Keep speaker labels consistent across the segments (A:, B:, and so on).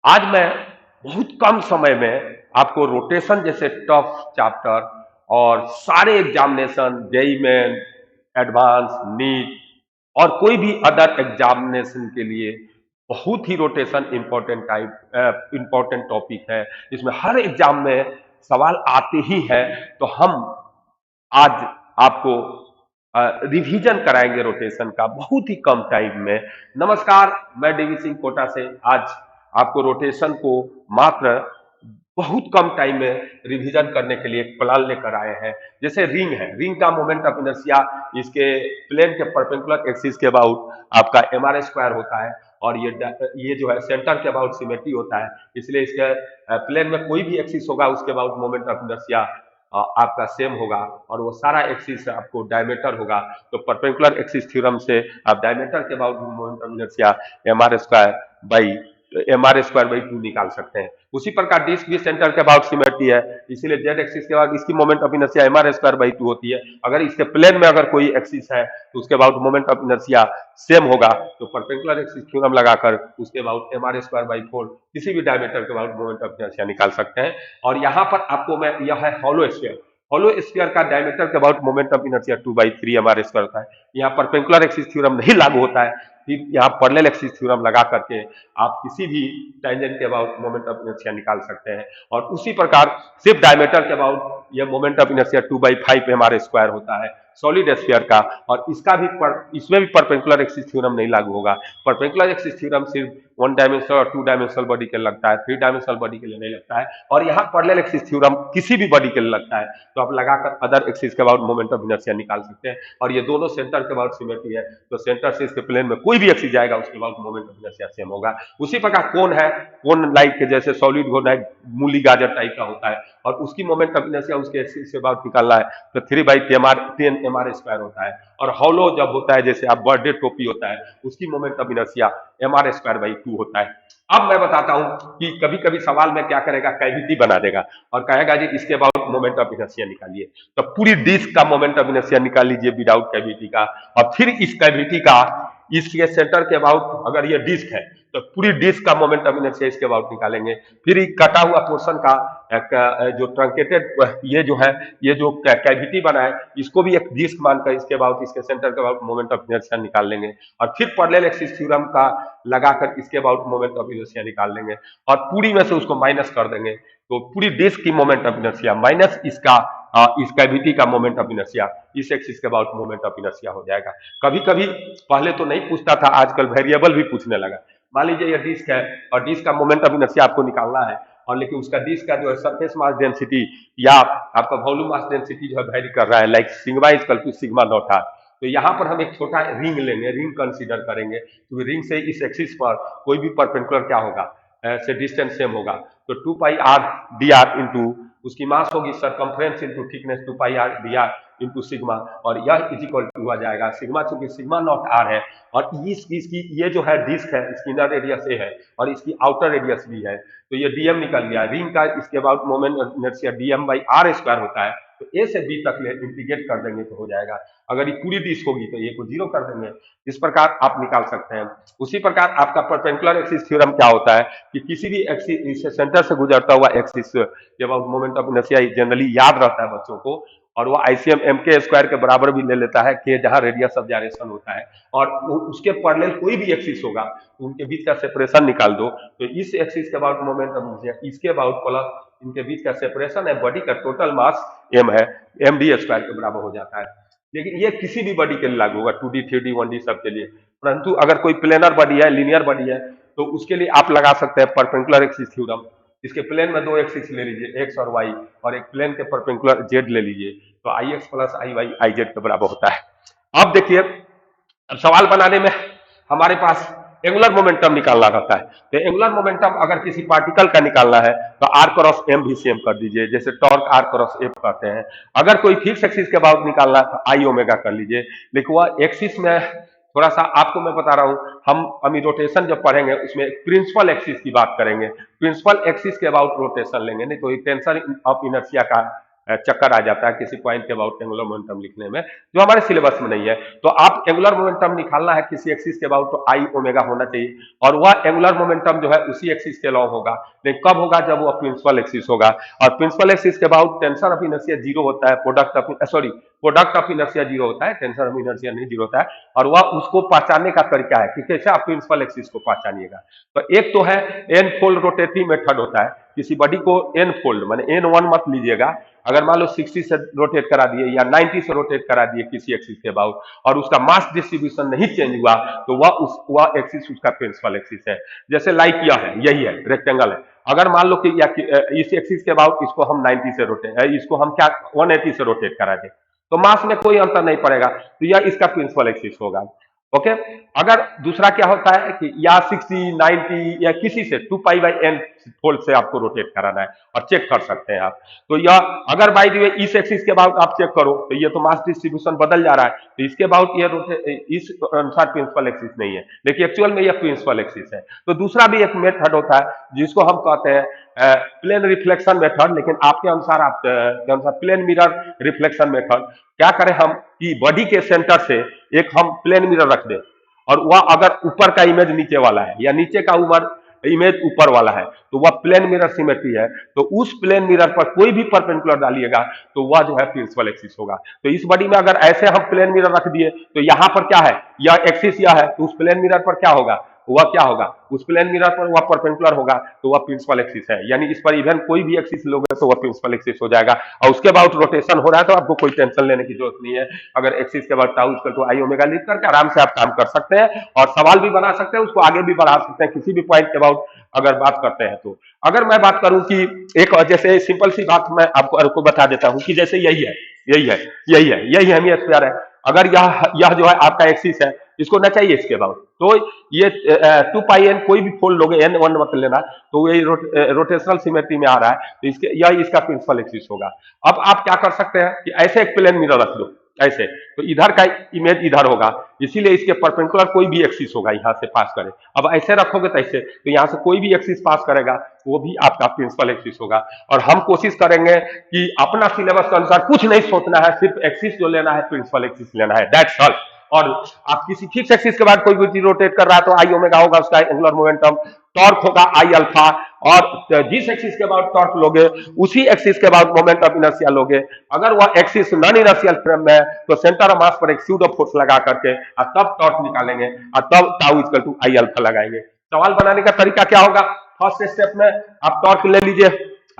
A: आज मैं बहुत कम समय में आपको रोटेशन जैसे टफ चैप्टर और सारे examination JEE main, advanced, NEET और कोई भी अदर एग्जामिनेशन के लिए बहुत ही रोटेशन इंपॉर्टेंट टॉपिक है। इसमें हर एग्जाम में सवाल आते ही हैं। तो हम आज आपको रिवीजन कराएंगे रोटेशन का बहुत ही कम टाइम में। नमस्कार, मैं डीवी सिंह कोटा से आज आपको रोटेशन को मात्र बहुत कम टाइम में रिवीजन करने के लिए एक प्लान लेकर आए हैं। जैसे रिंग है, रिंग का मोमेंट ऑफ इनर्शिया इसके प्लेन के परपेंडिकुलर एक्सिस के अबाउट आपका एमआर स्क्वायर होता है और ये जो है सेंटर के अबाउट सिमेट्री होता है, इसलिए इसके प्लेन में कोई भी एक्सिस होगा उसके अबाउट मोमेंट ऑफ इनर्शिया आपका सेम होगा और वो सारा एक्सिस आपको डायमीटर होगा। तो परपेंडिकुलर एक्सिस थ्योरम से आप डायमीटर के about moment of inertia MR square by 2 निकाल सकते हैं। उसी प्रकार डिस्क भी सेंटर के अबाउट सिमेट्री है, इसीलिए जेड एक्सिस के बाद इसकी moment of inertia MR square by 2 होती है। अगर इसके प्लेन में अगर कोई एक्सिस है तो उसके about moment of inertia same होगा। तो परपेंडिकुलर एक्सिस थ्योरम लगाकर उसके अबाउट एमआर स्क्वायर बाई 4 किसी भी डायमीटर के अबाउट मोमेंट ऑफ इनर्शिया निकाल सकते हैं। और यहाँ पर आपको मैं यह है हॉलो स्फीयर, हॉलो स्फीयर का डायमीटर के about moment of inertia 2/3 MR square होता है। यहाँ परपेंडिकुलर एक्सिस थ्योरम नहीं लागू होता है, फिर यहाँ पैरेलल एक्सिस थ्योरम लगा करके आप किसी भी टेंजेंट के अबाउट मोमेंट ऑफ इनर्शिया निकाल सकते हैं। और उसी प्रकार सिर्फ डायमीटर के अबाउट ये moment of inertia 2/5 MR square होता है सॉलिड स्फीयर का। और इसमें भी परपेंडिकुलर एक्सिस थ्योरम नहीं लागू होगा। परपेंडिकुलर एक्सिस थ्योरम सिर्फ 1 डायमेंशनल और 2 डायमेंशनल बॉडी के लिए लगता है, 3 डायमेंशनल बॉडी के लिए नहीं लगता है। और यहाँ पैरेलल एक्सिस थ्योरम किसी भी बॉडी के लिए लगता है, तो आप लगाकर अदर एक्सिस के अबाउट मोमेंट ऑफ इनर्शिया निकाल सकते हैं। और ये दोनों सेंटर के अबाउट सिमेट्री है, तो सेंटर से इसके प्लेन में कोई भी एक्सिस जाएगा उसके about moment of inertia same होगा। उसी प्रकार कोन है, कोन लाइक के जैसे सॉलिड कोन है, मूली गाजर टाइप का होता है और उसकी मोमेंट ऑफ इनर्शिया उसके एक्सिस से अबाउट निकालना है तो 3/10 एमआर स्क्वायर होता है। और हॉलो जब होता है, जैसे आप बर्थडे टोपी होता है, उसकी moment of inertia MR square by 2 होता है। अब मैं बताता हूं कि कभी कभी सवाल में क्या करेगा, कैविटी बना देगा और कहेगा जी इसके अबाउट मोमेंट ऑफ इनर्शिया निकालिए। तो पूरी डिस्क का मोमेंट ऑफ इनर्शिया निकाल लीजिए विदाउट कैविटी का, और फिर इस कैविटी का इसके सेंटर के अबाउट अगर ये डिस्क है तो पूरी डिस्क का मोमेंट ऑफ इनर्शिया इसके अबाउट निकालेंगे। फिर कटा हुआ पोर्शन का जो ट्रंकेटेड ये जो है, ये जो कैविटी बना है, इसको भी एक डिस्क मानकर इसके अबाउट इसके सेंटर के अबाउट मोमेंट ऑफ इनर्शिया निकाल लेंगे। और फिर पैरेलल एक्सिस थ्योरम का लगाकर इसके अबाउट मोमेंट ऑफ इनर्शिया निकाल लेंगे और पूरी में से उसको माइनस कर देंगे। तो पूरी डिस्क की मोमेंट ऑफ इनर्शिया माइनस इसका इस कैविटी का मोमेंट ऑफ इनर्शिया इस एक्सिस के अबाउट मोमेंट ऑफ इनर्शिया हो जाएगा। कभी कभी पहले तो नहीं पूछता था, आजकल वेरिएबल भी पूछने लगा। मान लीजिए ये डिस्क है और डिस्क का मोमेंट ऑफ इनर्शिया आपको निकालना है, और लेकिन उसका डिस्क का जो है सरफेस मास डेंसिटी या आपका वॉल्यूम मास डेंसिटी जो है वेरी कर रहा है, like sigma is equal to sigma naught R. तो यहाँ पर हम एक छोटा रिंग लेंगे, रिंग कंसीडर करेंगे, क्योंकि रिंग से इस एक्सिस पर कोई भी परपेंडिकुलर क्या होगा, से डिस्टेंस सेम होगा। तो 2πr dr इंटू उसकी मास होगी circumference into thickness 2πr dr into sigma, और यह इज इक्वल टू आ जाएगा सिग्मा, चूंकि सिग्मा नॉट आर है और इसकी ये जो है डिस्क है इसकी इनर रेडियस ए है और इसकी आउटर रेडियस बी है, तो ये डीएम निकल गया। रिंग का इसके about moment inertia dm/r square होता है, तो ए से बी तक इंटीग्रेट कर देंगे तो हो जाएगा। अगर ये पूरी डिस्क होगी तो ए को 0 कर देंगे। इस प्रकार आप निकाल सकते हैं। उसी प्रकार आपका परपेंडिकुलर एक्सिस थ्योरम क्या होता है कि किसी भी एक्सिस सेंटर से गुजरता हुआ एक्सिस के about moment of inertia generally याद रहता है बच्चों को, और वो आईसीएम एम के स्क्वायर के बराबर भी ले लेता है, के जहां रेडियस ऑफ जायरेशन होता है। और उसके पैरेलल कोई भी एक्सिस होगा तो उनके बीच का सेपरेशन निकाल दो, तो इस एक्सिस के अबाउट मोमेंट ऑफ इनर्शिया इसके अबाउट प्लस इनके बीच का सेपरेशन है, बॉडी का टोटल मास एम है, md स्क्वायर के बराबर हो जाता है। लेकिन ये किसी भी बॉडी के लिए लागू होगा, 2D 3D 1D सब के लिए। परंतु अगर कोई प्लेनर बॉडी है, लीनियर बॉडी है, तो उसके लिए आप लगा सकते हैं परपेंडिकुलर एक्सिस थ्योरम। इसके प्लेन में 2 एक्सिस ले लीजिए, एक्स और वाई, और एक प्लेन के परपेंडिकुलर जेड ले लीजिए, तो I X plus I Y I Z के बराबर होता है। अब देखिए, अब सवाल बनाने में हमारे पास एंगुलर मोमेंटम निकालना रहता है। तो एंगुलर मोमेंटम अगर किसी पार्टिकल का निकालना है तो आर क्रॉस एम भी सेम कर दीजिए, जैसे टॉर्क आर क्रॉस एफ करते हैं। अगर कोई फिक्स एक्सिस के अबाउट निकालना है तो आई ओमेगा कर लीजिए। लेकिन वह एक्सिस में थोड़ा सा आपको मैं बता रहा हूं, हम अभी रोटेशन जब पढ़ेंगे उसमें प्रिंसिपल एक्सिस की बात करेंगे, प्रिंसिपल एक्सिस के अबाउट रोटेशन लेंगे, नहीं तो टेंशन ऑफ इनर्शिया का चक्कर आ जाता है किसी पॉइंट के अबाउट एंगुलर मोमेंटम लिखने में, जो हमारे सिलेबस में नहीं है। तो आप एंगुलर मोमेंटम निकालना है किसी एक्सिस के अबाउट, तो आई ओमेगा होना चाहिए, और वह एंगुलर मोमेंटम जो है उसी एक्सिस के अलाउ होगा। लेकिन कब होगा? जब वो प्रिंसिपल एक्सिस होगा, और प्रिंसिपल एक्सिस के about tension of inertia zero होता है, प्रोडक्ट ऑफ इनर्शिया जीरो होता है, टेंशन ऑफ इनर्शिया नहीं जीरो होता है। और वह उसको पहचानने का तरीका है कि कैसे आप प्रिंसिपल एक्सिस को पहचानिएगा। तो एक तो है एन फोल्ड रोटेटिंग मेथड होता है, किसी बॉडी को एन फोल्ड माने एन वन मत लीजिएगा, अगर मान लो 60 से रोटेट करा दिए या 90 से रोटेट करा दिए किसी एक्सिस के अबाउट, और उसका मास डिस्ट्रीब्यूशन नहीं चेंज हुआ, तो वह एक्सिस उसका प्रिंसिपल एक्सिस है। जैसे लाइक यह है, यही है, रेक्टेंगल है। अगर मान लो कि इस एक्सिस के अबाउट इसको हम 90 से रोटेट, इसको हम क्या 180 से रोटेट करा दें, तो मास में कोई अंतर नहीं पड़ेगा, तो यह इसका प्रिंसिपल एक्सिस होगा। ओके। अगर दूसरा क्या होता है कि या 60, 90 या किसी से 2π/n फोल्ड से आपको रोटेट कराना है, और चेक कर सकते हैं आप। तो यह अगर बाय द वे इस एक्सिस के अबाउट आप चेक करो, तो ये तो मास डिस्ट्रीब्यूशन बदल जा रहा है, तो इसके अबाउट ये इस अनुसार प्रिंसिपल एक्सिस नहीं है, लेकिन एक्चुअल में यह प्रिंसिपल एक्सिस है। तो दूसरा भी एक मेथड होता है जिसको हम कहते हैं प्लेन रिफ्लेक्शन मेथड, लेकिन आपके अनुसार प्लेन मिरर रिफ्लेक्शन मेथड। क्या करें हम कि बॉडी के सेंटर से एक हम प्लेन मिरर रख दें, और वह अगर ऊपर का इमेज नीचे वाला है या नीचे का इमेज ऊपर वाला है, तो वह प्लेन मिरर सिमेट्री है। तो उस प्लेन मिरर पर कोई भी परपेंडिकुलर डालिएगा तो वह जो है प्रिंसिपल एक्सिस होगा। तो इस बॉडी में अगर ऐसे हम प्लेन मिरर रख दिए, तो यहां पर क्या है, यह एक्सिस यह है, तो उस प्लेन मिरर पर क्या होगा, वह क्या होगा, उस प्लेन मिरर पर वह परपेंडिकुलर होगा, तो वह प्रिंसिपल एक्सिस है। यानी इस पर इवन कोई भी एक्सिस लोगे तो वह प्रिंसिपल एक्सिस हो जाएगा। और उसके बाद रोटेशन हो रहा है तो आपको कोई टेंशन लेने की जरूरत नहीं है। अगर एक्सिस के बाद tau equal to I omega लिख करके आराम से आप काम कर सकते हैं, और सवाल भी बना सकते हैं, उसको आगे भी बढ़ा सकते हैं किसी भी पॉइंट के अबाउट अगर बात करते हैं। तो अगर मैं बात करूं कि एक जैसे सिंपल सी बात मैं आपको बता देता हूं कि जैसे यही हेमी स्फीयर है। अगर यह जो है आपका एक्सिस है, इसको ना चाहिए इसके अबाउट, तो ये 2πn कोई भी फोल्ड लोगे, n1 मत लेना, तो ये रोटेशनल सिमेट्री में आ रहा है, तो यह इसका प्रिंसिपल एक्सिस होगा। अब आप क्या कर सकते हैं कि ऐसे एक प्लेन मिरर रख दो, ऐसे, तो इधर का इमेज इधर होगा, इसीलिए इसके परपेंडिकुलर कोई भी एक्सिस होगा यहां से पास करे। अब ऐसे रखोगे तो ऐसे, तो यहां से कोई भी एक्सिस पास करेगा वो भी आपका प्रिंसिपल एक्सिस होगा। और हम कोशिश करेंगे कि अपना सिलेबस के अनुसार कुछ नहीं सोचना है, सिर्फ एक्सिस जो लेना है प्रिंसिपल एक्सिस लेना है, दैट्स ऑल। और आप किसी फिक्स एक्सिस के बाद कोई भी रोटेट कर रहा है तो आई ओमेगा होगा उसका एंगुलर मोमेंटम, टॉर्क होगा आई अल्फा, और जिस एक्सिस के बाद टॉर्क लोगे उसी एक्सिस के बाद मोमेंट ऑफ इनर्शिया लोगे। अगर वह एक्सिस नॉन इनर्शियल फ्रेम में है तो सेंटर ऑफ मास पर एक स्यूडो फोर्स लगा करके और तब टॉर्क निकालेंगे, और तब tau equal to I alpha लगाएंगे। सवाल बनाने का तरीका क्या होगा, फर्स्ट स्टेप में आप टॉर्क ले लीजिए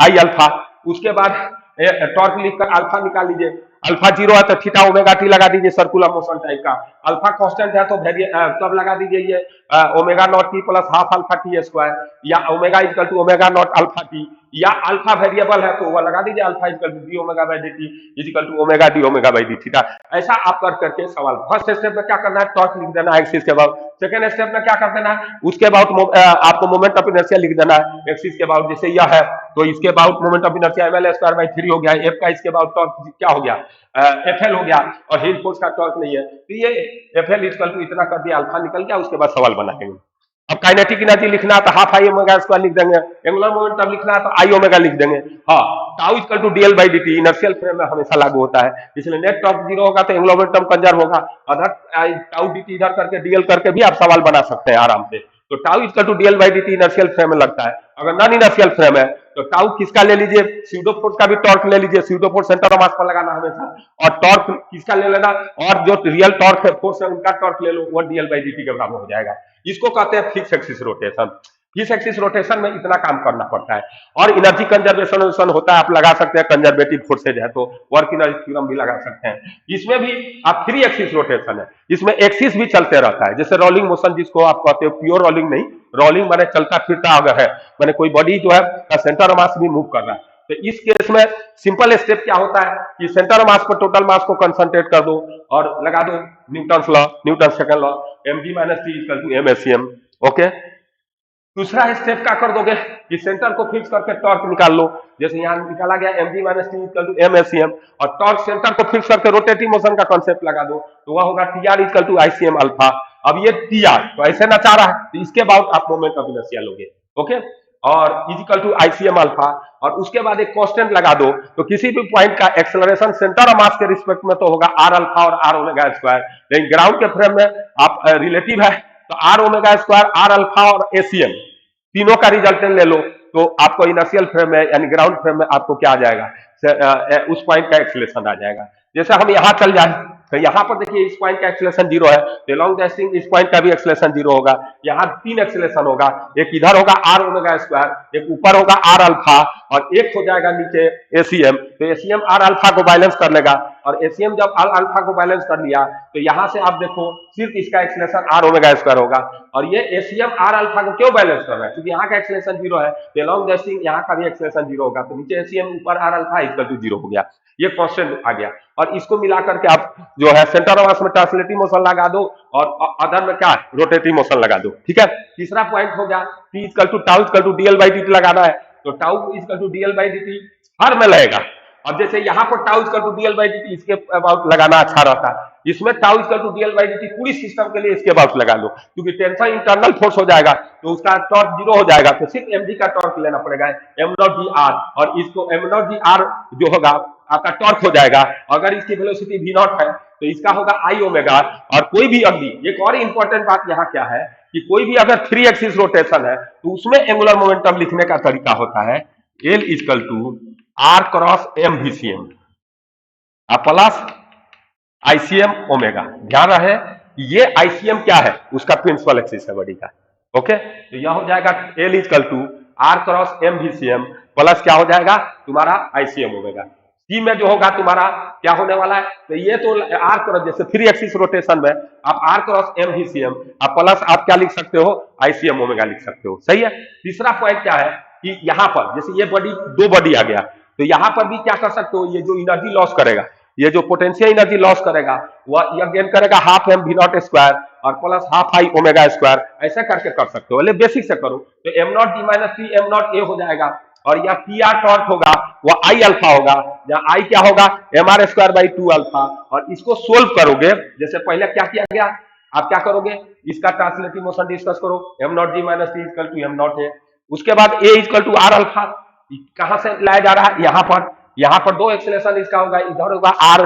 A: आई अल्फा, उसके बाद टॉर्क लिखकर अल्फा निकाल लीजिए। अल्फा जीरो है तो थीटा ओमेगा टी लगा दीजिए सर्कुलर मोशन टाइप का। अल्फा कांस्टेंट है तो तब लगा दीजिए ये omega naught T plus half alpha T square, या omega equal to omega naught alpha T, या अल्फा वेरिएबल है तो वह लगा दीजिए alpha equal to D omega by D T equal to omega D omega by D theta. ऐसा आप कर करके सवाल, फर्स्ट स्टेप में क्या करना है, टॉर्क लिख देना है एक्सिस के बाद। सेकंड स्टेप में क्या कर देना है, उसके बाद आपको मोमेंट ऑफ इनर्शिया लिख देना है एक्सिस के बाद। जैसे यह है तो इसके बाद moment of inertia ml square by 3 हो गया, एफ का इसके बाद टॉर्क क्या हो गया, एफएल हो गया, और हिल फोर्स का टॉर्क नहीं है, तो ये एफएल इक्वल टू इतना कर दिया, अल्फा निकल गया। उसके बाद सवाल बनाएंगे। अब काइनेटिक एनर्जी लिखना है तो हाफ आई ओमेगा स्क्वायर लिख देंगे, एंगुलर मोमेंटम लिखना है तो आई ओमेगा लिख देंगे। हाँ, tau equal to DL by D inertial frame में हमेशा लागू होता है, इसलिए नेट टॉर्क जीरो होगा तो एंगुलर मोमेंटम कंजर्व होगा। अदर टाउ डी इधर करके डीएल करके भी आप सवाल बना सकते हैं आराम से। तो tau equal to DL by D inertial frame में लगता है। अगर नॉन इनर्शियल फ्रेम है तो टाउ किसका ले लीजिए, स्यूडो फोर्स का भी टॉर्क ले लीजिए, स्यूडो फोर्स सेंटर ऑफ मास पर लगाना हमेशा, और टॉर्क किसका ले लेना, और जो रियल टॉर्क है फोर्स है उनका टॉर्क ले लो, वो डीएल बाई डी के बराबर हो जाएगा। इसको कहते हैं fix axis rotation. Fix axis rotation में इतना काम करना पड़ता है। और एनर्जी कंजर्वेशन होता है, आप लगा सकते हैं, कंजर्वेटिव फोर्सेज है तो वर्क एनर्जी थ्योरम भी लगा सकते हैं। इसमें भी आप फ्री एक्सिस रोटेशन है, इसमें एक्सिस भी चलते रहता है, जैसे रोलिंग मोशन जिसको आप कहते हो, प्योर रोलिंग नहीं, रोलिंग माने चलता फिरता अगर है, माने कोई बॉडी जो है सेंटर ऑफ मास भी मूव कर रहा है। तो इस केस में सिंपल स्टेप क्या होता है कि सेंटर ऑफ मास पर टोटल मास को कंसंट्रेट कर दो और लगा दो Newton's law, Newton second law, mg minus T equal to mscm। Okay, दूसरा स्टेप क्या कर दोगे कि सेंटर को फिक्स करके टॉर्क निकाल लो, जैसे यहाँ निकाला गया mg minus T equal to mscm, और टॉर्क सेंटर को फिक्स करके रोटेटिंग मोशन का कॉन्सेप्ट लगा दो, तो वह होगा tr equal to ICM alpha. अब ये tr तो ऐसे नचा रहा है, तो इसके बाद आप मोमेंट ऑफ इनर्शिया लोगे। ओके, और इजिकल टू आईसीएम अल्फा, और उसके बाद एक कांस्टेंट लगा दो, तो किसी भी पॉइंट का एक्सेलरेशन सेंटर ऑफ मास के रिस्पेक्ट में तो होगा आर अल्फा और आर ओमेगा स्क्वायर, लेकिन ग्राउंड के फ्रेम में आप रिलेटिव है तो R omega square, R alpha और एसीएम तीनों का रिजल्टेंट ले लो, तो आपको इनर्शियल फ्रेम में यानी ग्राउंड फ्रेम में आपको क्या आ जाएगा, उस पॉइंट का एक्सेलरेशन आ जाएगा। जैसे हम यहां चल जाए तो यहां पर देखिए इस पॉइंट का एक्सेलरेशन जीरो है, तो लॉन्ग डेस्टिंग इस पॉइंट का भी एक्सेलरेशन जीरो होगा। यहाँ तीन एक्सेलरेशन होगा, एक इधर होगा आर ओमेगा स्क्वायर, एक ऊपर होगा आर अल्फा, और एक हो जाएगा नीचे एसीएम। तो एसीएम आर अल्फा को बैलेंस कर लेगा, और एसीएम जब आर अल्फा को बैलेंस कर लिया तो यहां से आप देखो सिर्फ इसका एक्सेलरेशन आर ओमेगा स्क्वायर होगा, और ये एसीएम आर अल्फा को क्यों बैलेंस कर रहा है, क्योंकि यहाँ का एक्सेलरेशन जीरो है, तो लॉन्ग डेस्टिंग यहाँ का भी एक्सेलरेशन जीरो होगा, तो नीचे एसीएम ऊपर R alpha equal to zero हो गया, ये कांस्टेंट आ गया। और इसको मिलाकर के आप जो है सेंटर ऑफ मास में ट्रांसलेटिव मोशन लगा दो, और अदर में क्या रोटेटिव मोशन लगा दो, ठीक है। तीसरा पॉइंट हो गया T equal to tau equal to DL by D लगाना है, तो tau equal to DL by D हर में लगेगा। अब जैसे यहाँ पर tau equal to DL by D इसके अबाउट लगाना अच्छा रहता है, इसमें tau equal to DL by D पूरी सिस्टम के लिए इसके अबाउट लगा लो, क्योंकि टेंशन इंटरनल फोर्स हो जाएगा तो उसका टॉर्क जीरो हो जाएगा, तो सिर्फ एमजी का टॉर्क लेना पड़ेगा एम नॉट जी आर, और इसको एम नॉट जी आर जो होगा आपका टॉर्क हो जाएगा। अगर इसकी वेलोसिटी वी नॉट है तो इसका होगा आई ओमेगा। और कोई भी अभी एक और इंपॉर्टेंट बात यहाँ क्या है कि कोई भी अगर थ्री एक्सिस रोटेशन है तो उसमें एंगुलर मोमेंटम लिखने का तरीका होता है L equal to R cross M VCM plus ICM omega. ध्यान रहे ये आईसीएम क्या है, उसका प्रिंसिपल एक्सिस है बॉडी का, ओके। तो यह हो जाएगा L equal to R cross M VCM plus क्या हो जाएगा तुम्हारा आईसीएम ओमेगा। सी में जो होगा तुम्हारा क्या होने वाला है, तो ये तो आर क्रॉस जैसे थ्री एक्सिस रोटेशन में आप R cross M VCM plus आप क्या लिख सकते हो आईसीएम ओमेगा लिख सकते हो, सही है। तीसरा पॉइंट क्या है कि यहाँ पर जैसे ये बॉडी दो बॉडी आ गया, तो यहाँ पर भी क्या कर सकते हो, ये जो एनर्जी लॉस करेगा, ये जो पोटेंशियल एनर्जी लॉस करेगा वह यह गेन करेगा half M V naught square और plus half I omega square, ऐसा करके कर सकते हो। पहले बेसिक से करो तो M naught D minus T M naught ए हो जाएगा, और यह पी आर टॉर्क होगा वह आई अल्फा होगा, जहां आई क्या होगा M R square by two alpha. और इसको सोल्व करोगे जैसे पहले क्या किया गया, आप क्या करोगे इसका ट्रांसलेटिव मोशन डिस्कस करो, M naught D minus T equal to M naught A, उसके बाद A equal to R alpha कहां से लाया जा रहा है, यहाँ पर दो एक्सेलरेशन इसका होगा, इधर होगा आर,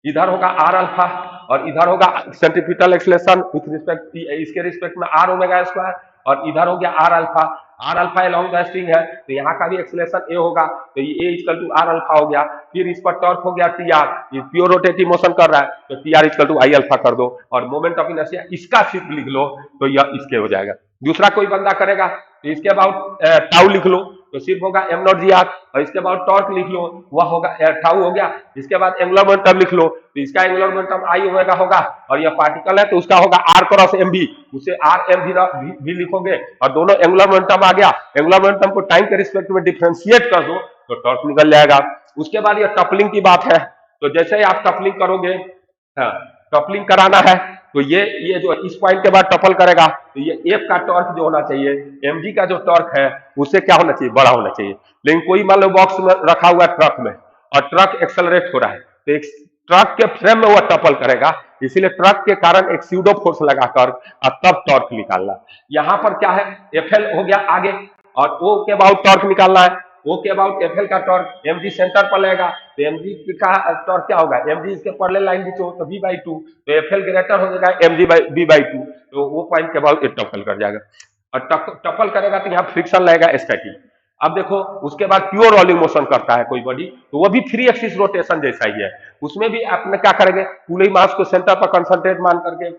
A: इधर होगा आर अल्फा, और इधर होगा सेंट्रीपिटल एक्सेलरेशन विथ रिस्पेक्ट इसके रिस्पेक्ट में आर ओमेगा स्क्वायर, और इधर हो गया R alpha. R alpha long the string है तो यहाँ का भी एक्सेलरेशन ए होगा, तो ये A equal to R alpha हो गया। फिर इस पर टॉर्क हो गया टी आर, ये प्योर रोटेटिव मोशन कर रहा है तो T R equal to I alpha कर दो, और मोमेंट ऑफ इनर्शिया इसका सिर्फ लिख लो तो यह इसके हो जाएगा। दूसरा कोई बंदा करेगा तो इसके अबाउट टाउ लिख लो तो सिर्फ होगा एम नॉट जी आर, और इसके बाद टॉर्क लिख लो वह होगा टाउ हो गया। इसके बाद एंगुलर मोमेंटम लिख लो तो इसका एंगुलर मोमेंटम आई ओमेगा होगा, और यह पार्टिकल है तो उसका होगा आर क्रॉस एम भी, उसे आर एम भी लिखोगे, और दोनों एंगुलर मोमेंटम आ गया। एंगुलर मोमेंटम को टाइम के रिस्पेक्ट में डिफरेंशिएट कर दो तो टॉर्क निकल जाएगा। उसके बाद यह कपलिंग की बात है, तो जैसे ही आप कपलिंग करोगे, हाँ कपलिंग कराना है तो ये जो इस पॉइंट के बाद टपल करेगा तो ये एफ का टॉर्क जो होना चाहिए एमजी का जो टॉर्क है उससे क्या होना चाहिए, बड़ा होना चाहिए। लेकिन कोई मान लो बॉक्स में रखा हुआ है ट्रक में और ट्रक एक्सेलरेट हो रहा है तो एक ट्रक के फ्रेम में वह टपल करेगा, इसीलिए ट्रक के कारण एक स्यूडो फोर्स लगाकर तब टॉर्क निकालना। यहाँ पर क्या है एफएल हो गया आगे, और ओ के अबाउट टॉर्क निकालना है, ओ के अबाउट एफएल का टॉर्क एमजी सेंटर पर लगेगा तो एमजी का टॉर्क क्या होगा, एमजी इसके पैरेलल लाइन नीचे हो तो बी बाई टू, तो एफएल ग्रेटर हो जाएगा एमजी बी बाई टू, तो वो पॉइंट के अबाउट टपल कर जाएगा, और टपल करेगा तो यहाँ फ्रिक्शन लगेगा स्टैटिक। अब देखो उसके बाद प्योर रोलिंग मोशन करता है कोई बॉडी तो वो भी थ्री एक्सिस रोटेशन जैसा ही है, उसमें भी आपने क्या करेंगे कूलिंग मास को सेंटर पर कंसंट्रेट मान करके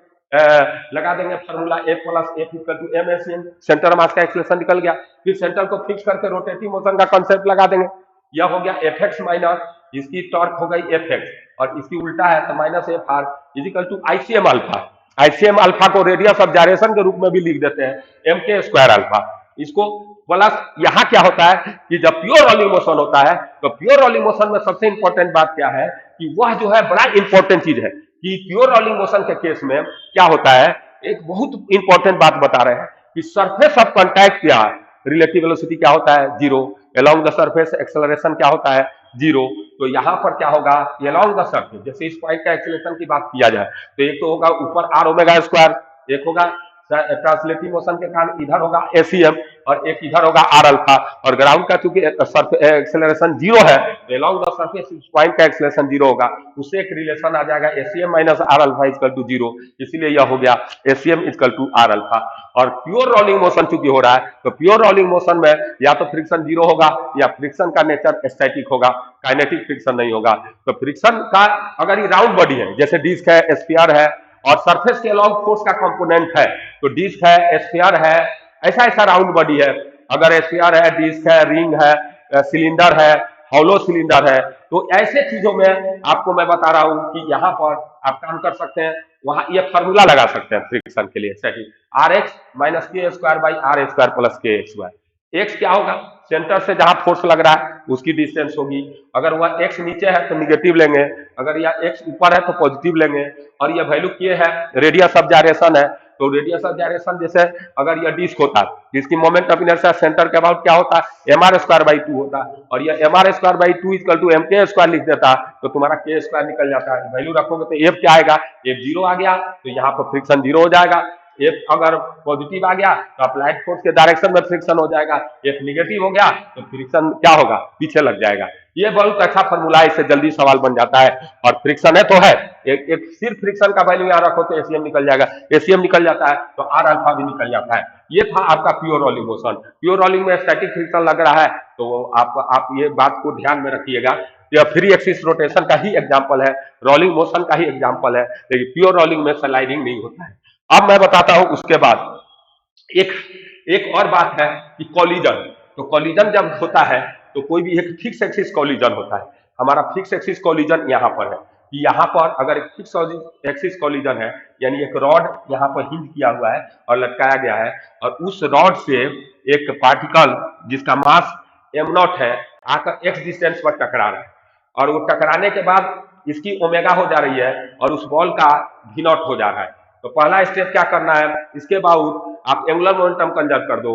A: लगा देंगे formula A plus F equal to M S N, centre mass का एक्सेलरेशन निकल गया। फिर सेंटर को फिक्स करके रोटेटिव मोशन का कंसेप्ट लगा देंगे, यह हो गया एफ एक्स माइनस इसकी टॉर्क हो गई एफ एक्स, और इसकी उल्टा है तो minus F R equal to ICM alpha. ICM alpha को रेडियस ऑफ जायरेशन के रूप में भी लिख देते हैं एम के स्क्वायर अल्फा। इसको प्लस यहाँ क्या होता है कि जब प्योर रोलिंग मोशन होता है तो प्योर रोलिंग मोशन में सबसे इंपॉर्टेंट बात क्या है कि वह जो है बड़ा इंपॉर्टेंट चीज है कि प्योर रोलिंग मोशन के केस में क्या होता है, एक बहुत इंपॉर्टेंट बात बता रहे हैं कि सरफेस ऑफ कांटेक्ट क्या है, रिलेटिव वेलोसिटी क्या होता है zero, along the surface acceleration क्या होता है जीरो। तो यहाँ पर क्या होगा अलोंग द सरफेस जैसे इस पॉइंट का एक्सेलरेशन की बात किया जाए तो एक तो होगा ऊपर आर ओमेगा स्क्वायर, एक होगा ट्रांसलेटिव मोशन के कारण इधर होगा एसीएम और एक इधर होगा आर अल्फा, और ग्राउंड का चूंकि एक्सेलरेशन जीरो है तो अलोंग द सरफेस पॉइंट का एक्सेलरेशन जीरो होगा, उससे एक रिलेशन आ जाएगा ACM minus R alpha equal to zero, इसलिए यह हो गया ACM equal to R alpha. और प्योर रोलिंग मोशन चूंकि हो रहा है तो प्योर रोलिंग मोशन में या तो फ्रिक्शन जीरो होगा या फ्रिक्शन का नेचर स्टैटिक होगा, काइनेटिक फ्रिक्शन नहीं होगा। तो फ्रिक्शन का अगर ये राउंड बॉडी है जैसे डिस्क है, स्फीयर है और सरफेस के अलॉन्ग फोर्स का कंपोनेंट है, तो डिस्क है, स्फीयर है, ऐसा ऐसा राउंड बॉडी है, अगर स्फीयर है, डिस्क है, रिंग है, सिलेंडर है, हॉलो सिलेंडर है, तो ऐसे चीजों में आपको मैं बता रहा हूं कि यहां पर आप काम कर सकते हैं, वहां ये फॉर्मूला लगा सकते हैं फ्रिक्शन के लिए, सही, R X minus K square by R square plus K X Y. X क्या होगा, सेंटर से जहां फोर्स लग रहा है उसकी डिस्टेंस होगी, अगर वह एक्स नीचे है तो निगेटिव लेंगे, अगर यह एक्स ऊपर है तो पॉजिटिव लेंगे, और यह वैल्यू क्या है, रेडियस ऑफ जायरेशन है, तो रेडियस ऑफ जायरेशन जैसे अगर यह डिस्क होता है जिसकी मोमेंट ऑफ इनर्शिया सेंटर के अबाउट क्या होता है, M R square by two होता है, और यह M R square by two equal to M K square लिख देता है, तो तुम्हारा के स्क्वायर निकल जाता है, वैल्यू रखोगे तो एफ क्या आएगा, एफ जीरो आ गया, तो यहाँ पर फ्रिक्शन जीरो हो जाएगा। एफ अगर पॉजिटिव आ गया तो अप्लाइड फोर्स के डायरेक्शन में फ्रिक्शन हो जाएगा, एफ निगेटिव हो गया तो फ्रिक्शन क्या होगा, पीछे लग जाएगा। ये बहुत अच्छा फॉर्मूला है, इससे जल्दी सवाल बन जाता है, और फ्रिक्शन है तो है, एक सिर्फ फ्रिक्शन का वैल्यू यहाँ रखो तो एसीएम निकल जाएगा, एसीएम निकल जाता है तो आर अल्फा भी निकल जाता है। ये था आपका pure rolling motion. Pure rolling में स्टैटिक फ्रिक्शन लग रहा है तो आप ये बात को ध्यान में रखिएगा, यह फ्री एक्सिस रोटेशन का ही एग्जाम्पल है, रोलिंग मोशन का ही एग्जाम्पल है, लेकिन प्योर रोलिंग में स्लाइडिंग नहीं होता है। अब मैं बताता हूं उसके बाद एक और बात है कि कॉलिजन, तो कॉलिजन जब होता है तो कोई भी एक फिक्स एक्सिस कॉलिजन होता है, हमारा फिक्स एक्सिस कॉलिजन यहाँ पर है कि यहाँ पर अगर एक फिक्स एक्सिस कॉलिजन है यानी एक रॉड यहाँ पर हिंज किया हुआ है और लटकाया गया है, और उस रॉड से एक पार्टिकल जिसका मास एम नॉट है आकर एक्स डिस्टेंस पर टकरा रहा है, और वो टकराने के बाद इसकी ओमेगा हो जा रही है और उस बॉल का भी नॉट हो जा रहा है। तो पहला स्टेप क्या करना है, इसके बाद आप एंगुलर मोमेंटम कंजर्व कर दो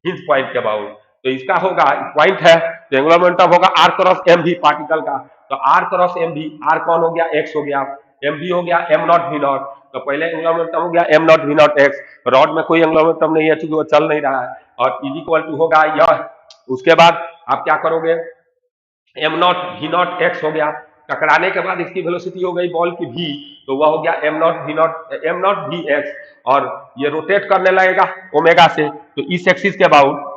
A: हिंज पॉइंट के बाद, तो इसका होगा पॉइंट है तो एंगुलर मोमेंटम होगा आर क्रॉस एम भी पार्टिकल का, तो आर क्रॉस एम भी, आर कौन हो गया, एक्स हो गया, एम भी हो गया एम नॉट भी नॉट, तो पहले एंगुलर मोमेंटम हो गया एम नॉट भी नॉट एक्स, रॉड में कोई एंगुलर मोमेंटम नहीं है क्योंकि वो चल नहीं रहा है, और इज इक्वल टू होगा यह, उसके बाद आप क्या करोगे, एम नॉट भी नॉट एक्स हो गया, टकराने के बाद इसकी वेलोसिटी हो गई बॉल की भी, तो वह हो गया एम नॉट भी एक्स, और ये रोटेट करने लगेगा ओमेगा से, तो इस एक्सिस के बाउट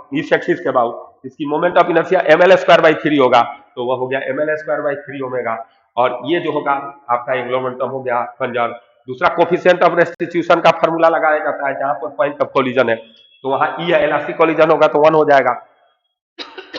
A: इसकी moment of inertia M L square by three होगा, तो वह हो गया M L square by three omega, और ये जो होगा आपका एंगुलर मोमेंटम हो गया कंजर्व। दूसरा कोफिशिएंट ऑफ रेस्टिट्यूशन का फॉर्मूला लगाया जाता है, जहां पर पॉइंट ऑफ कोलिजन है तो वहां ई है, इलास्टिक कोलिजन होगा तो 1 हो जाएगा।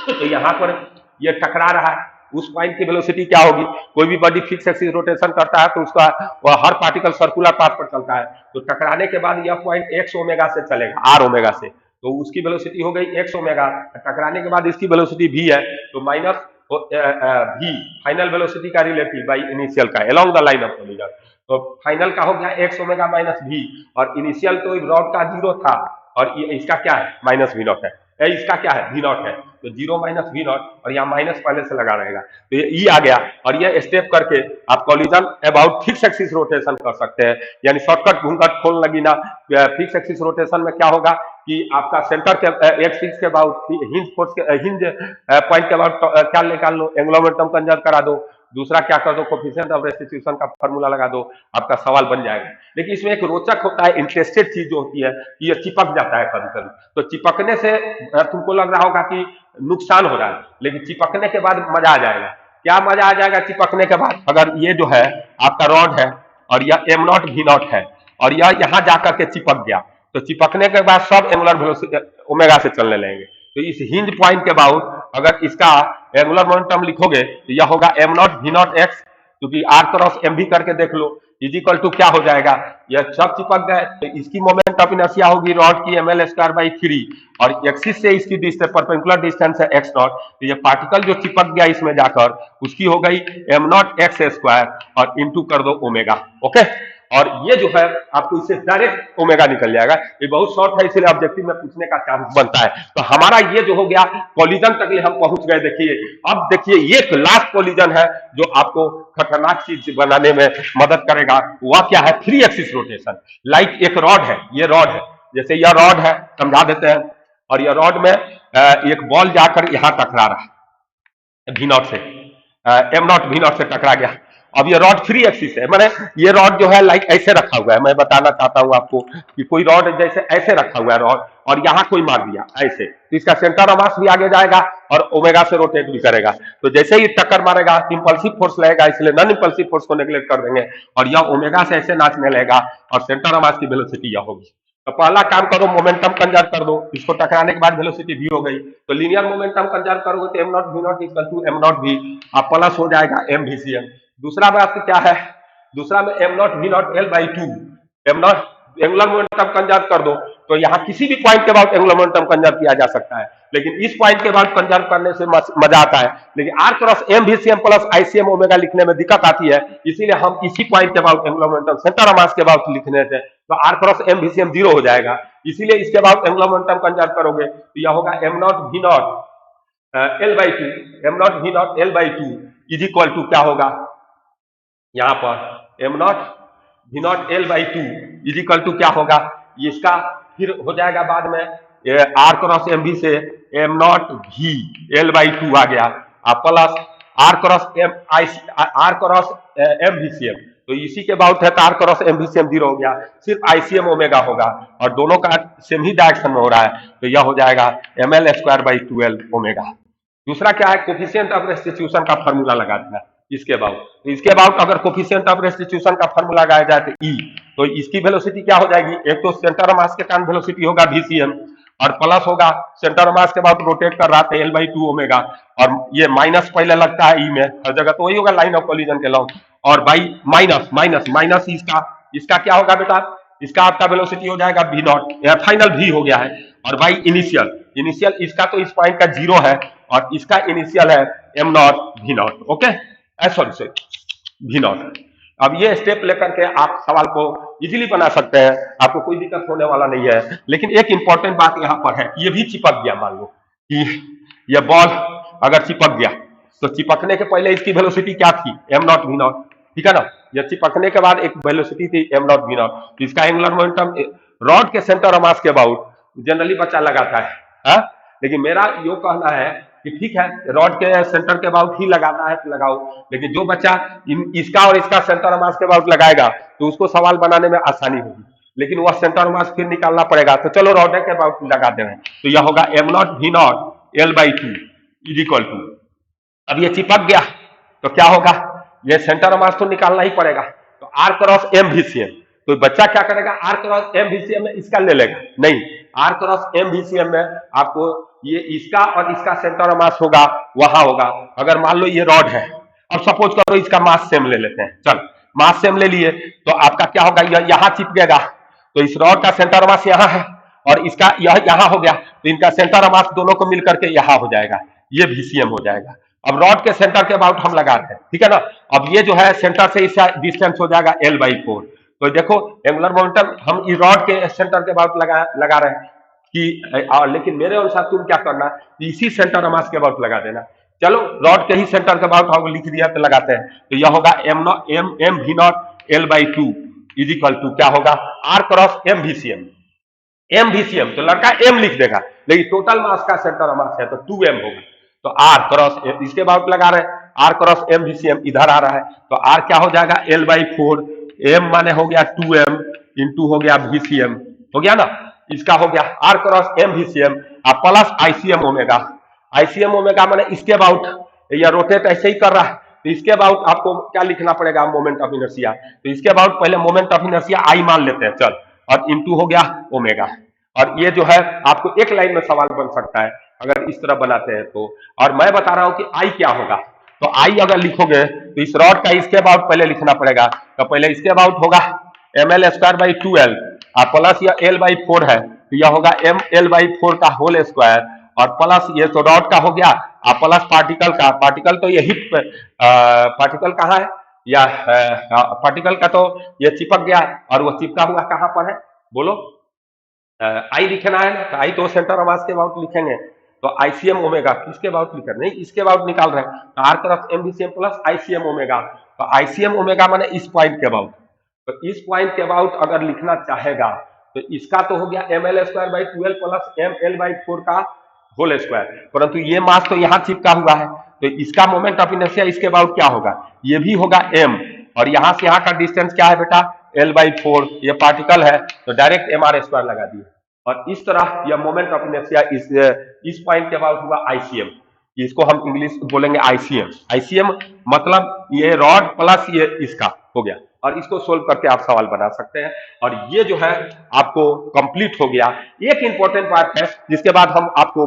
A: तो यहाँ पर ये टकरा रहा है, उस पॉइंट की वेलोसिटी क्या होगी, कोई भी बॉडी फिक्स एक्सिस रोटेशन करता है तो उसका वह हर पार्टिकल सर्कुलर पाथ पर चलता है, तो टकराने के बाद यह पॉइंट एक्स ओमेगा से चलेगा, आर ओमेगा से, तो उसकी वेलोसिटी हो गई एक्स ओमेगा, टकराने के बाद इसकी वेलोसिटी भी है तो माइनस भी फाइनल वेलोसिटी का रिलेटिव बाई इनिशियल का along the line of collision, तो फाइनल का हो गया एक्स ओमेगा माइनस भी, और इनिशियल तो रॉड का जीरो था और इसका क्या है माइनस वी नॉट है, इसका क्या है वी नॉट है, तो जीरो माइनस वी नॉट, और यहाँ माइनस पहले से लगा रहेगा, तो ये ई आ गया, और ये स्टेप करके आप collision about fix axis rotation कर सकते हैं, यानी शॉर्टकट घूंघट खोल लगी ना। फिक्स एक्सिस रोटेशन में क्या होगा कि आपका सेंटर के एक्सिस के अबाउट हिंज फोर्स के हिंज पॉइंट के अबाउट क्या निकाल लो, एंगुलर मोमेंटम कंजर्व करा दो, दूसरा क्या कर दो, कोफिशिएंट ऑफ रेस्टिट्यूशन का फॉर्मूला लगा दो, आपका सवाल बन जाएगा। लेकिन इसमें एक रोचक होता है, इंटरेस्टेड चीज जो होती है कि ये चिपक जाता है कभी कभी, तो चिपकने से तुमको लग रहा होगा कि नुकसान हो रहा है, लेकिन चिपकने के बाद मजा आ जाएगा। क्या मजा आ जाएगा चिपकने के बाद, अगर ये जो है आपका रॉड है और यह एम नॉट भी नॉट है और यह यहाँ जाकर के चिपक गया, तो चिपकने के बाद सब एंगुलर वेलोसिटी ओमेगा से चलने लगेंगे, तो इस हिंज पॉइंट के बाद अगर इसका एंगुलर मोमेंटम लिखोगे तो यह होगा एम नॉट भी नॉट एक्स, क्योंकि आर क्रॉस एम भी करके देख लो, इज इक्वल टू क्या हो जाएगा, यह सब चिपक गए तो इसकी मोमेंट ऑफ इनर्शिया होगी रॉड की M L square by three, और एक्सिस से इसकी डिस्टेंस परपेंडिकुलर डिस्टेंस है एक्स नॉट, तो ये पार्टिकल जो चिपक गया इसमें जाकर उसकी हो गई एम नॉट एक्स स्क्वायर और इंटू कर दो ओमेगा, ओके, और ये जो है आपको इससे डायरेक्ट ओमेगा निकल जाएगा। ये बहुत शॉर्ट है इसलिए ऑब्जेक्टिव में पूछने का चांस बनता है। तो हमारा ये जो हो गया कॉलिजन तक हम पहुंच गए। देखिए अब देखिए एक लास्ट कॉलिजन है जो आपको खतरनाक चीज बनाने में मदद करेगा, वह क्या है, फ्री एक्सिस रोटेशन। लाइक एक रॉड है, ये रॉड है जैसे यह रॉड है, समझा देते हैं, और यह रॉड में एक बॉल जाकर यहां टकरा रहा है भी नॉट से, एम नॉट भी नॉट से टकरा गया। अब ये रॉड फ्री एक्सिस है, मैंने ये रॉड जो है लाइक ऐसे रखा हुआ है, मैं बताना चाहता हूं आपको कि कोई रॉड जैसे ऐसे रखा हुआ है रॉड, और यहां कोई मार दिया ऐसे, तो इसका सेंटर ऑफ मास भी आगे जाएगा और ओमेगा से रोटेट भी करेगा। तो जैसे ही टक्कर मारेगा इंपल्सिव फोर्स लगेगा, इसलिए नॉन इंपल्सिव फोर्स को नेग्लेक्ट कर देंगे और यह ओमेगा से ऐसे नाचने लगेगा और सेंटर ऑफ मास की वेलोसिटी यह होगी। तो पहला काम करो, मोमेंटम कंजर्व कर दो, इसको टकराने के बाद वेलोसिटी भी हो गई, तो लीनियर मोमेंटम कंजर्व करोगे तो M naught V naught equal to M naught भी, आप प्लस हो जाएगा एम वी सी एम। दूसरा बात क्या है, दूसरा में M naught V naught L by two, M naught angular momentum conserve कर दो, तो यहाँ किसी भी पॉइंट के बाद एंगुलर मोमेंटम कंजर्व किया जा सकता है, लेकिन इस पॉइंट के बाद कंजर्व करने से मजा आता है। लेकिन R cross M V C M plus ICM omega लिखने में दिक्कत आती है, इसीलिए हम इसी पॉइंट के बाद angular momentum centre of mass के बाद लिखने थे, तो R cross M V C M 0 हो जाएगा, इसीलिए इसके बाद एंगुलर मोमेंटम कंजर्व करोगे तो यह होगा M naught V naught L by two, M naught V naught L by two is equal to क्या होगा, यहां पर M naught V naught L by two is equal to क्या होगा, इसका फिर हो जाएगा बाद में आर क्रॉस एम वी से M naught V L by two आ गया, plus R cross M I R cross M V C M, तो इसी के बाउट है तो R cross M V C M 0 हो गया, सिर्फ आईसीएम ओमेगा होगा और दोनों का सेम ही डायरेक्शन में हो रहा है, तो यह हो जाएगा M L square by 12 omega. दूसरा क्या है, कोफिशिएंट ऑफ रेस्टिट्यूशन का फॉर्मूला लगा देना इसके बाद, तो इसके बाद अगर कोफिशिएंट ऑफ रेस्टिट्यूशन का फॉर्मूला लगाया जाए तो ई, तो इसकी वेलोसिटी क्या हो जाएगी, एक तो सेंटर ऑफ मास के कारण वेलोसिटी होगा VCM और प्लस होगा सेंटर ऑफ मास के बाद रोटेट कर रहा था L/2 ओमेगा, और ये माइनस पहले लगता है ई में हर जगह, तो वही होगा लाइन ऑफ कोलिजन के लॉन्ग, और बाई माइनस माइनस माइनस इसका क्या होगा बेटा, इसका आपका वेलोसिटी हो जाएगा V नॉट, फाइनल V हो गया है, और बाई इनिशियल इसका तो इस पॉइंट का 0 है और इसका इनिशियल है M naught V naught, okay sorry V naught. अब ये स्टेप लेकर के आप सवाल को इजीली बना सकते हैं, आपको कोई दिक्कत होने वाला नहीं है। लेकिन एक इंपॉर्टेंट बात यहाँ पर है, ये भी चिपक गया, मान लो कि ये बॉल अगर चिपक गया तो चिपकने के पहले इसकी वेलोसिटी क्या थी, एम नॉट वी नॉट, ठीक है ना, ये चिपकने के बाद एक वेलोसिटी थी एम नॉट वी नॉट, तो इसका एंगुलर मोमेंटम रॉड के सेंटर ऑफ मास के अबाउट जनरली बच्चा लगाता है, हा? लेकिन मेरा यो कहना है कि ठीक है रॉड के सेंटर के अबाउट ही लगाना है तो लगाओ, लेकिन जो बच्चा इसका और इसका सेंटर ऑफ मास के अबाउट लगाएगा तो उसको सवाल बनाने में आसानी होगी, लेकिन वह सेंटर ऑफ मास फिर निकालना पड़ेगा, तो चलो रॉड के अबाउट लगा दे रहे हैं, तो यह होगा M naught V naught L by two is equal to, अब ये चिपक गया तो क्या होगा, ये सेंटर ऑफ मास तो निकालना ही पड़ेगा, तो R cross M V C M, तो बच्चा क्या करेगा, R cross M V C M में इसका ले लेगा, नहीं R cross M V C M में आपको ये इसका और इसका सेंटर ऑफ मास होगा वहां होगा। अगर मान लो ये रॉड है, अब सपोज करो इसका मास सेम ले लेते हैं, चल मास सेम ले लिए, तो आपका क्या होगा, यहां चिपकेगा, तो इस रॉड का सेंटर ऑफ मास यहां है और इसका यह यहां हो गया, तो इनका सेंटर ऑफ मास दोनों को मिलकर के यहां हो जाएगा, ये VCM हो जाएगा। अब रॉड के सेंटर के अबाउट हम लगा रहे हैं, ठीक है ना, अब ये जो है सेंटर से इसका डिस्टेंस हो जाएगा L/4, तो देखो एंगुलर मोमेंटम हम इस रॉड के सेंटर के अबाउट लगा रहे हैं कि लेकिन मेरे अनुसार तुम क्या करना, इसी सेंटर ऑफ मास के अबाउट लगा देना, चलो रॉड के ही सेंटर के अबाउट हम लिख दिया तो लगाते हैं, तो यह होगा M V naught L/2 is equal to क्या होगा, आर क्रॉस एम VCM, तो लड़का M लिख देगा, लेकिन टोटल मास का सेंटर ऑफ मास है तो 2m होगा, तो आर क्रॉस इसके अबाउट लगा रहे हैं, आर क्रॉस एम VCM इधर आ रहा है, तो आर क्या हो जाएगा L/4, m माने हो गया 2m इंटू हो गया VCM, हो गया ना, इसका हो गया R cross M VCM plus ICM omega माने इसके अबाउट, या रोटेट ऐसे ही कर रहा है, तो इसके अबाउट आपको क्या लिखना पड़ेगा, मोमेंट ऑफ इनर्शिया, तो इसके अबाउट पहले मोमेंट ऑफ इनर्शिया आई मान लेते हैं, चल, और इंटू हो गया ओमेगा, और ये जो है आपको एक लाइन में सवाल बन सकता है अगर इस तरह बनाते हैं तो, और मैं बता रहा हूं कि आई क्या होगा, तो आई अगर लिखोगे तो इस रॉड का इसके अबाउट पहले लिखना पड़ेगा, तो पहले इसके अबाउट होगा ml square by 2l plus या L/4 है, तो यह होगा ml/4 का होल स्क्वायर, और प्लस ये तो रॉड का हो गया, प्लस पार्टिकल तो यही पार्टिकल कहाँ है, या पार्टिकल का तो ये चिपक गया और वो चिपका हुआ कहां पर है, बोलो, आई लिखना है ना, तो आई तो सेंटर ऑफ मास के अबाउट लिखेंगे, तो आईसीएम ओमेगा किसके अबाउट लिख रहे, नहीं इसके अबाउट निकाल रहे हैं, तो R cross M VCM plus ICM omega, तो आईसीएम ओमेगा माने इस पॉइंट के अबाउट, तो इस पॉइंट के अबाउट अगर लिखना चाहेगा तो इसका तो हो गया ml² / 12 प्लस ml/4 का होल स्क्वायर, परंतु ये मास तो यहाँ चिपका हुआ है, तो इसका मोमेंट ऑफ इनर्शिया इसके बाद क्या होगा, ये भी होगा m, और यहाँ से यहाँ का डिस्टेंस क्या है बेटा, l/4, ये पार्टिकल है तो डायरेक्ट mr² लगा दिए। और इस तरह यह मोमेंट ऑफ इनर्शिया इस पॉइंट के अबाउट हुआ ICM, इसको हम इंग्लिश बोलेंगे ICM। ICM मतलब ये रॉड प्लस ये इसका हो गया, और इसको सोल्व करके आप सवाल बना सकते हैं। और ये जो है आपको कंप्लीट हो गया। एक इंपॉर्टेंट बात है जिसके बाद हम आपको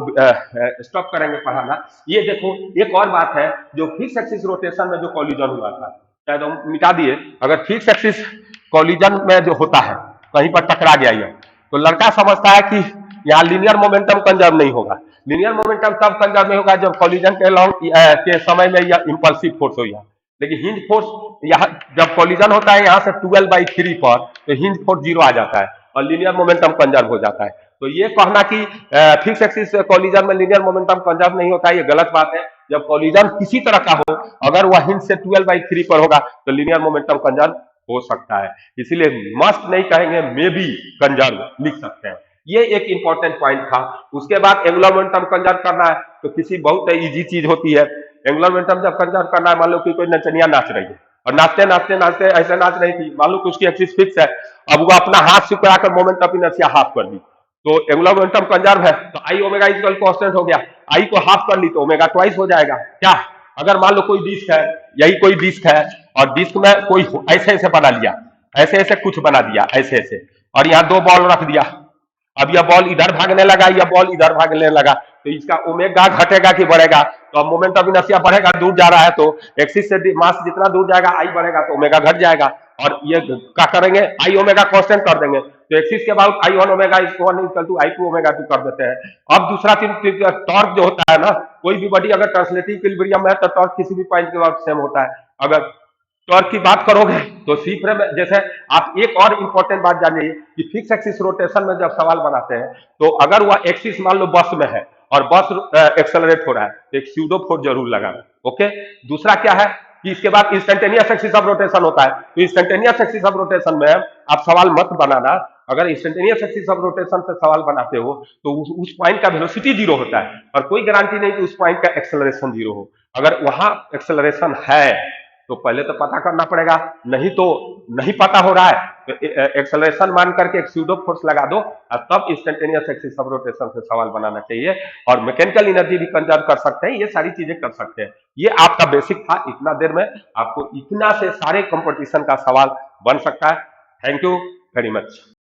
A: स्टॉप करेंगे पढ़ाना, ये देखो एक और बात है, जो फिक्स एक्सिस रोटेशन में जो कॉलिजन हुआ था, शायद हम मिटा दिए, अगर फिक्स एक्सिस कॉलिजन में जो होता है कहीं पर टकरा गया ये, तो लड़का समझता है कि यहाँ लीनियर मोमेंटम कंजर्व नहीं होगा। लीनियर मोमेंटम तब कंजर्व नहीं होगा जब कॉलिजन के समय में यह इंपल्सिव फोर्स हो गया, लेकिन हिंज फोर्स यहाँ जब कॉलिजन होता है यहाँ से 12/3 पर, तो हिंज फोर्स 0 आ जाता है और लीनियर मोमेंटम कंजर्व हो जाता है। तो ये कहना कि फिक्स एक्सिस कॉलिजन में लीनियर मोमेंटम कंजर्व नहीं होता है, ये गलत बात है। जब कॉलिजन किसी तरह का हो, अगर वह हिंज से 12/3 पर होगा तो लीनियर मोमेंटम कंजर्व हो सकता है, इसीलिए मस्ट नहीं कहेंगे, मे बी कंजर्व लिख सकते हैं। ये एक इंपॉर्टेंट पॉइंट था। उसके बाद एंगुलर मोमेंटम कंजर्व करना है तो किसी बहुत इजी चीज होती है। एंगुलर मोमेंटम जब कंजर्व करना है, मान लो कि कोई नचनिया नाच रही है और नाचते नाचते नाचते ऐसे नाच रही थी, मान लो कि उसकी एक्सिस फिक्स है, अब वो अपना हाथ से कराकर मोमेंट ऑफ इनर्शिया हाफ कर दी, तो एंगुलर मोमेंटम कंजर्व है, तो आई ओमेगा इक्वल कांस्टेंट हो गया, आई को हाफ कर ली तो ओमेगा ट्वाइस हो जाएगा। क्या अगर मान लो कोई डिस्क है, यही कोई डिस्क है और डिस्क में कोई ऐसे ऐसे बना लिया, ऐसे ऐसे कुछ बना दिया ऐसे ऐसे, और यहाँ दो बॉल रख दिया, अब यह बॉल इधर भागने लगा, यह बॉल इधर भागने लगा, तो इसका ओमेगा घटेगा कि बढ़ेगा, तो अब मोमेंट ऑफ इनर्शिया बढ़ेगा, दूर जा रहा है तो एक्सिस से मास जितना दूर जाएगा आई बढ़ेगा तो ओमेगा घट जाएगा, और ये क्या करेंगे, आई ओमेगा कांस्टेंट कर देंगे, तो एक्सिस के बाद I1 omega equal to I2 omega 2 कर देते हैं। अब दूसरा टॉर्क जो होता है ना, कोई भी बॉडी अगर ट्रांसलेटिव इक्विलिब्रियम है तो टॉर्क किसी भी पॉइंट के बाद सेम होता है। अगर टॉर्क की बात करोगे तो सी फ्रेम, जैसे आप एक और इंपॉर्टेंट बात जानिए कि फिक्स एक्सिस रोटेशन में जब सवाल बनाते हैं तो अगर वह एक्सिस मान लो बस में है और बस एक्सेलरेट हो रहा है तो एक स्यूडो फोर्स जरूर लगाना। ओके, दूसरा क्या है कि इसके बाद इंस्टेंटेनियस एक्सिस ऑफ रोटेशन होता है, तो इंस्टेंटेनियस एक्सिस ऑफ रोटेशन में आप सवाल मत बनाना। अगर इंस्टेंटेनियस एक्सिस ऑफ रोटेशन से सवाल बनाते हो तो उस पॉइंट का वेलोसिटी 0 होता है और कोई गारंटी नहीं कि उस पॉइंट का एक्सेलरेशन 0 हो। अगर वहां एक्सेलरेशन है तो पहले तो पता करना पड़ेगा, नहीं तो नहीं पता हो रहा है तो एक्सेलरेशन मान करके एक स्यूडो फोर्स लगा दो और तब इंस्टेंटेनियस एक्सिस ऑफ रोटेशन से सवाल बनाना चाहिए। और मैकेनिकल एनर्जी भी कंजर्व कर सकते हैं, ये सारी चीजें कर सकते हैं। ये आपका बेसिक था, इतना देर में आपको इतना से सारे कंपटीशन का सवाल बन सकता है। Thank you very much.